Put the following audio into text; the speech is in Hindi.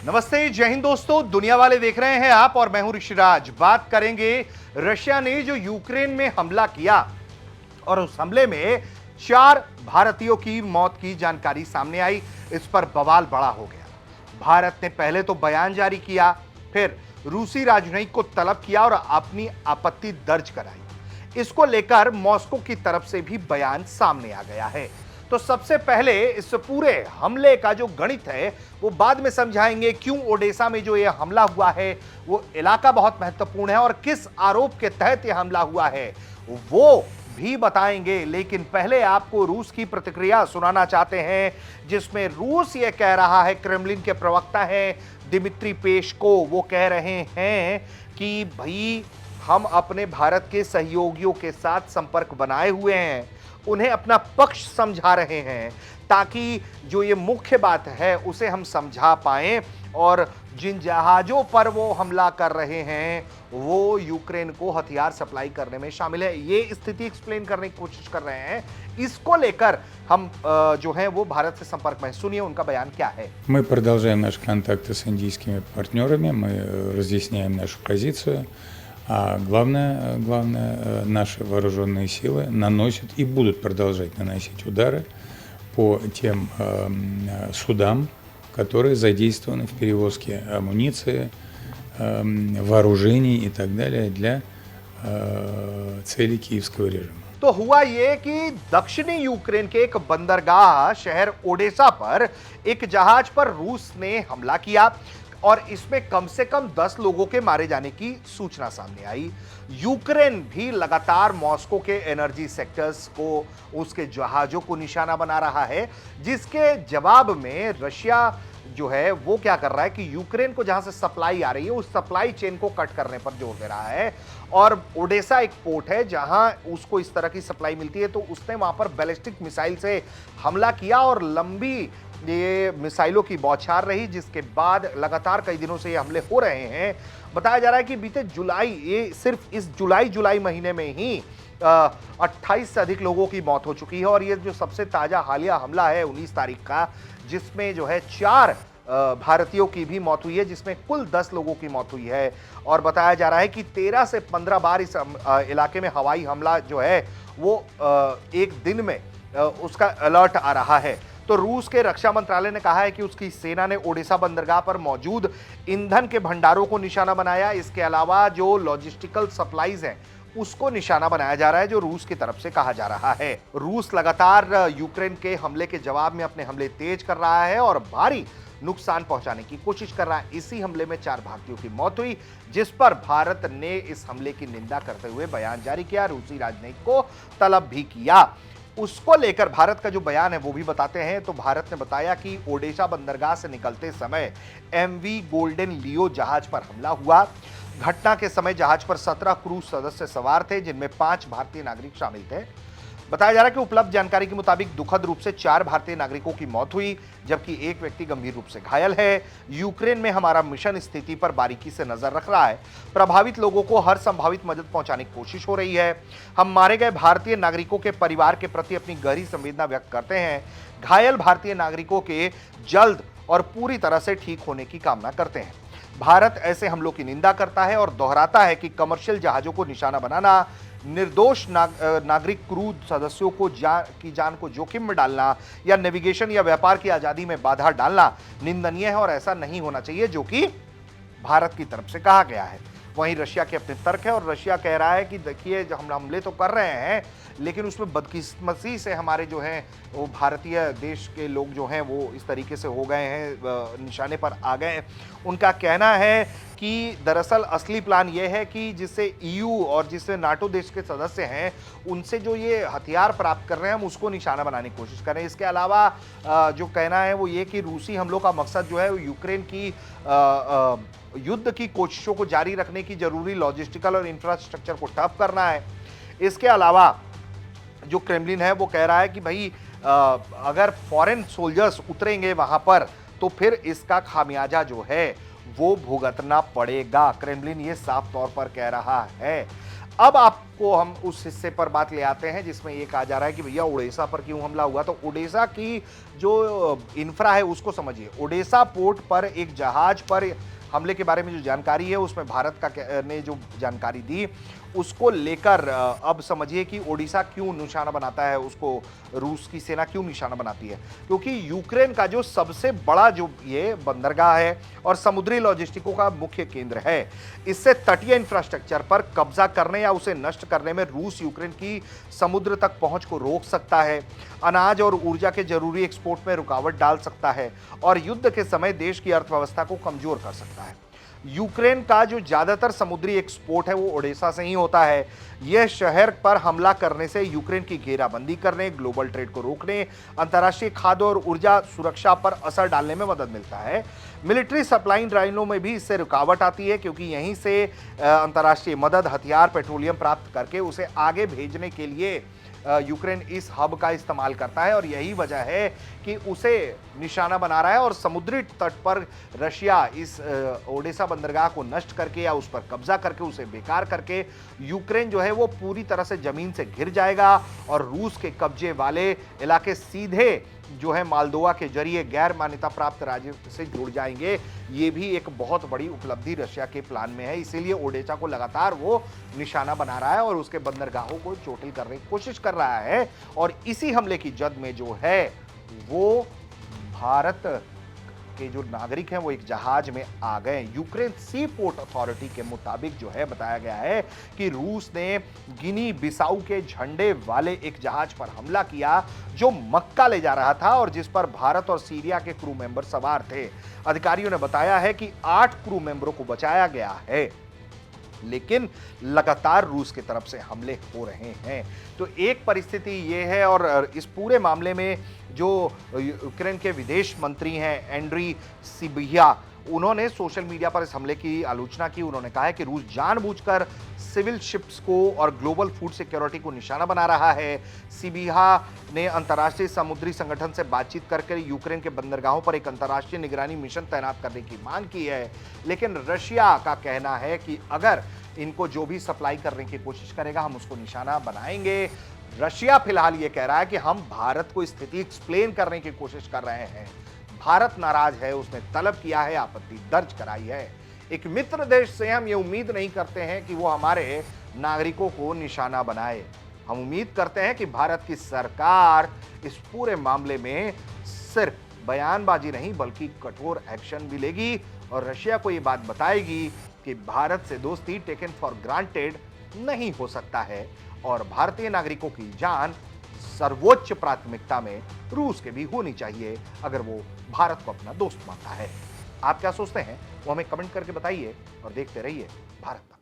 नमस्ते, जय हिंद दोस्तों। दुनिया वाले देख रहे हैं आप और मैं हूं ऋषिराज। बात करेंगे रशिया ने जो यूक्रेन में हमला किया और उस हमले में 4 भारतीयों की मौत की जानकारी सामने आई। इस पर बवाल बड़ा हो गया। भारत ने पहले तो बयान जारी किया, फिर रूसी राजनयिक को तलब किया और अपनी आपत्ति दर्ज कराई। इसको लेकर मॉस्को की तरफ से भी बयान सामने आ गया है। तो सबसे पहले इस पूरे हमले का जो गणित है वो बाद में समझाएंगे। क्यों ओडेसा में जो ये हमला हुआ है वो इलाका बहुत महत्वपूर्ण है और किस आरोप के तहत ये हमला हुआ है वो भी बताएंगे। लेकिन पहले आपको रूस की प्रतिक्रिया सुनाना चाहते हैं, जिसमें रूस ये कह रहा है, क्रेमलिन के प्रवक्ता हैं दिमित्री पेस्कोव, वो कह रहे हैं कि भाई हम अपने भारत के सहयोगियों के साथ संपर्क बनाए हुए हैं, उन्हें अपना पक्ष समझा रहे हैं ताकि जो ये मुख्य बात है उसे हम समझा पाएं और जिन जहाजों पर वो हमला कर रहे हैं वो यूक्रेन को हथियार सप्लाई करने में शामिल है। ये स्थिति एक्सप्लेन करने की कोशिश कर रहे हैं। इसको लेकर हम जो है वो भारत से संपर्क में। सुनिए उनका बयान क्या है। Мы продолжаем наши контакты с индийскими партнерами, мы разъясняем нашу позицию. А главное, наши вооруженные силы наносят и будут продолжать наносить удары по тем судам, которые задействованы в перевозке амуниции, вооружений и так далее для целей киевского режима. तो हुआ ये कि दक्षिणी यूक्रेन के एक बंदरगाह शहर ओडेसा पर एक जहाज पर रूस ने हमला किया और इसमें कम से कम 10 लोगों के मारे जाने की सूचना सामने आई। यूक्रेन भी लगातार मॉस्को के एनर्जी सेक्टर्स को, उसके जहाजों को निशाना बना रहा है, जिसके जवाब में रशिया जो है वो क्या कर रहा है कि यूक्रेन को जहां से सप्लाई आ रही है उस सप्लाई चेन को कट करने पर जोर दे रहा है। और ओडेसा एक पोर्ट है जहां उसको इस तरह की सप्लाई मिलती है, तो उसने वहां पर बैलिस्टिक मिसाइल से हमला किया और लंबी ये मिसाइलों की बौछार रही, जिसके बाद लगातार कई दिनों से ये हमले हो रहे हैं। बताया जा रहा है कि बीते जुलाई, ये सिर्फ इस जुलाई महीने में ही 28 से अधिक लोगों की मौत हो चुकी है। और ये जो सबसे ताजा हालिया हमला है 19 तारीख का, जिसमें जो है 4 भारतीयों की भी मौत हुई है, जिसमें कुल 10 लोगों की मौत हुई है। और बताया जा रहा है कि 13 से 15 बार इस इलाके में हवाई हमला जो है वो एक दिन में उसका अलर्ट आ रहा है। तो रूस के रक्षा मंत्रालय ने कहा है कि उसकी सेना ने ओडेसा बंदरगाह पर मौजूद ईंधन के भंडारों को निशाना बनाया। इसके अलावा जो लॉजिस्टिकल सप्लाईज हैं उसको निशाना बनाया जा रहा है, जो रूस की तरफ से कहा जा रहा है। रूस लगातार यूक्रेन के हमले के जवाब में अपने हमले तेज कर रहा है और भारी नुकसान पहुंचाने की कोशिश कर रहा है। इसी हमले में 4 भारतीयों की मौत हुई, जिस पर भारत ने इस हमले की निंदा करते हुए बयान जारी किया, रूसी राजनयिक को तलब भी किया। उसको लेकर भारत का जो बयान है वो भी बताते हैं। तो भारत ने बताया कि ओडेसा बंदरगाह से निकलते समय एमवी गोल्डन लियो जहाज पर हमला हुआ। घटना के समय जहाज पर 17 क्रूज सदस्य सवार थे, जिनमें 5 भारतीय नागरिक शामिल थे। बताया जा रहा है कि उपलब्ध जानकारी के मुताबिक दुखद रूप से 4 भारतीय नागरिकों की मौत हुई, जबकि एक व्यक्ति गंभीर रूप से घायल है। यूक्रेन में हमारा मिशन स्थिति पर बारीकी से नजर रख रहा है। प्रभावित लोगों को हर संभावित मदद पहुंचाने की कोशिश हो रही है। हम मारे गए भारतीय नागरिकों के परिवार के प्रति अपनी गहरी संवेदना व्यक्त करते हैं। घायल भारतीय नागरिकों के जल्द और पूरी तरह से ठीक होने की कामना करते हैं। भारत ऐसे हमलों की निंदा करता है और दोहराता है कि कमर्शियल जहाजों को निशाना बनाना, निर्दोष नागरिक क्रू सदस्यों को जान को जोखिम में डालना या नेविगेशन या व्यापार की आजादी में बाधा डालना निंदनीय है और ऐसा नहीं होना चाहिए, जो कि भारत की तरफ से कहा गया है। वहीं रशिया के अपने तर्क है और रशिया कह रहा है कि देखिए हम हमले तो कर रहे हैं, लेकिन उसमें बदकिस्मती से हमारे जो हैं वो भारतीय देश के लोग जो हैं वो इस तरीके से हो गए हैं, निशाने पर आ गए हैं। उनका कहना है कि दरअसल असली प्लान ये है कि जिससे ईयू और जिससे नाटो देश के सदस्य हैं उनसे जो ये हथियार प्राप्त कर रहे हैं हम उसको निशाना बनाने की कोशिश कर रहे हैं। इसके अलावा जो कहना है वो ये कि रूसी हमलों का मकसद जो है वो यूक्रेन की युद्ध की कोशिशों को जारी रखने की जरूरी लॉजिस्टिकल और इंफ्रास्ट्रक्चर को ठप करना है। इसके अलावा जो क्रेमलिन है वो कह रहा है कि भाई अगर फॉरेन सोल्जर्स उतरेंगे वहां पर तो फिर इसका खामियाजा जो है वो भुगतना पड़ेगा। क्रेमलिन ये साफ तौर पर कह रहा है। अब आपको हम उस हिस्से पर बात ले आते हैं जिसमें ये कहा जा रहा है कि भैया ओडिशा पर क्यों हमला हुआ। तो ओडिशा की जो इंफ्रा है उसको समझिए। ओडिशा पोर्ट पर एक जहाज पर हमले के बारे में जो जानकारी है उसमें भारत का ने जो जानकारी दी उसको लेकर अब समझिए कि ओडिशा क्यों निशाना बनाता है, उसको रूस की सेना क्यों निशाना बनाती है। क्योंकि यूक्रेन का जो सबसे बड़ा जो ये बंदरगाह है और समुद्री लॉजिस्टिकों का मुख्य केंद्र है, इससे तटीय इंफ्रास्ट्रक्चर पर कब्जा करने या उसे नष्ट करने में रूस यूक्रेन की समुद्र तक पहुंच को रोक सकता है, अनाज और ऊर्जा के जरूरी एक्सपोर्ट में रुकावट डाल सकता है और युद्ध के समय देश की अर्थव्यवस्था को कमजोर कर सकता है। यूक्रेन का जो ज्यादातर समुद्री एक्सपोर्ट है वो ओडेसा से ही होता है। यह शहर पर हमला करने से यूक्रेन की घेराबंदी करने, ग्लोबल ट्रेड को रोकने, अंतर्राष्ट्रीय खाद्य और ऊर्जा सुरक्षा पर असर डालने में मदद मिलता है। मिलिट्री सप्लाई लाइनों में भी इससे रुकावट आती है क्योंकि यहीं से अंतर्राष्ट्रीय मदद, हथियार, पेट्रोलियम प्राप्त करके उसे आगे भेजने के लिए यूक्रेन इस हब का इस्तेमाल करता है और यही वजह है कि उसे निशाना बना रहा है। और समुद्री तट पर रशिया इस ओडेसा बंदरगाह को नष्ट करके या उस पर कब्जा करके उसे बेकार करके यूक्रेन जो है वो पूरी तरह से जमीन से घिर जाएगा और रूस के कब्जे वाले इलाके सीधे जो है मालदोवा के जरिए गैर मान्यता प्राप्त राज्य से जुड़ जाएंगे। ये भी एक बहुत बड़ी उपलब्धि रशिया के प्लान में है, इसीलिए ओडेसा को लगातार वो निशाना बना रहा है और उसके बंदरगाहों को चोटिल करने की कोशिश कर रहा है। और इसी हमले की जद में जो है वो भारत के जो नागरिक हैं वो एक जहाज में आ गए। यूक्रेन सी पोर्ट अथॉरिटी के मुताबिक जो है बताया गया है कि रूस ने गिनी बिसाऊ के झंडे वाले एक जहाज पर हमला किया जो मक्का ले जा रहा था और जिस पर भारत और सीरिया के क्रू मेंबर सवार थे। अधिकारियों ने बताया है कि 8 क्रू मेंबरों को बचाया गया है, लेकिन लगातार रूस की तरफ से हमले हो रहे हैं। तो एक परिस्थिति ये है और इस पूरे मामले में जो यूक्रेन के विदेश मंत्री हैं एंड्री सिबिहा, उन्होंने सोशल मीडिया पर इस हमले की आलोचना की। उन्होंने कहा है कि रूस जानबूझकर सिविल शिप्स को और ग्लोबल फूड सिक्योरिटी को निशाना बना रहा है। सिबिहा ने अंतर्राष्ट्रीय समुद्री संगठन से बातचीत करके यूक्रेन के बंदरगाहों पर एक अंतर्राष्ट्रीय निगरानी मिशन तैनात करने की मांग की है, लेकिन रशिया का कहना है कि अगर इनको जो भी सप्लाई करने की कोशिश करेगा हम उसको निशाना बनाएंगे। रशिया फिलहाल ये कह रहा है कि हम भारत को स्थिति एक्सप्लेन करने की कोशिश कर रहे हैं। भारत नाराज है, उसने तलब किया है, आपत्ति दर्ज कराई है। एक मित्र देश से हम ये उम्मीद नहीं करते हैं कि वो हमारे नागरिकों को निशाना बनाए। हम उम्मीद करते हैं कि भारत की सरकार इस पूरे मामले में सिर्फ बयानबाजी नहीं बल्कि कठोर एक्शन भी लेगी और रशिया को ये बात बताएगी कि भारत से दोस्ती टेकन फॉर ग्रांटेड नहीं हो सकता है और भारतीय नागरिकों की जान सर्वोच्च प्राथमिकता में रूस के भी होनी चाहिए अगर वो भारत को अपना दोस्त मानता है। आप क्या सोचते हैं वो हमें कमेंट करके बताइए और देखते रहिए भारत।